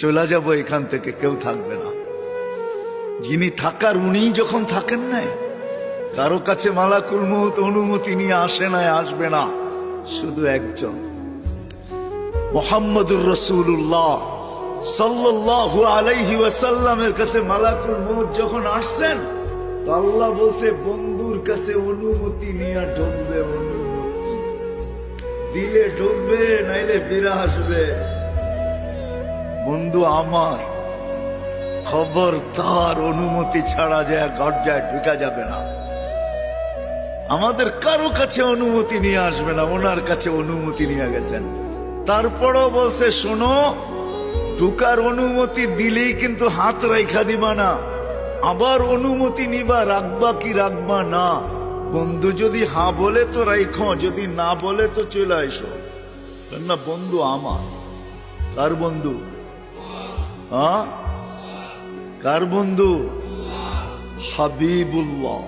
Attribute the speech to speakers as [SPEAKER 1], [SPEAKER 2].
[SPEAKER 1] চলে যাব এখান থেকে, কেউ থাকবে না। যিনি থাকার উনিই যখন থাকেন নাই, কারো কাছে মালাকুল মউত অনুমতি নিয়ে আসে নাই, আসবে না। শুধু একজন মুহাম্মদুর রাসূলুল্লাহ সাল্লাল্লাহু আলাইহি ওয়াসাল্লামের কাছে মালাকুল মউত যখন আসছেন, তো আল্লাহ বলছে বন্ধুর কাছে অনুমতি নিয়ে ঢুকবে। অনুমতি দিলে ঢুকবে, নাইলে ফিরে আসবে। বন্ধু আমার, খবরদার অনুমতি ছাড়া যায় গর্জায় ঢুকা যাবে না। আমাদের কারো কাছে অনুমতি নিয়ে আসবে না, ওনার কাছে অনুমতি নিয়ে গেছেন। তারপরও বলছে শোনো, ঢুকার অনুমতি দিলেই কিন্তু হাত রাইখা দিবা না, আবার অনুমতি নিবা, রাখবা কি রাখবা না। বন্ধু যদি হা বলে তো রাইখো, যদি না বলে তো চলে আইসো। না বন্ধু আমার। কার বন্ধু? হ্যাঁ, কার বন্ধু? হাবিবুল্লাহ।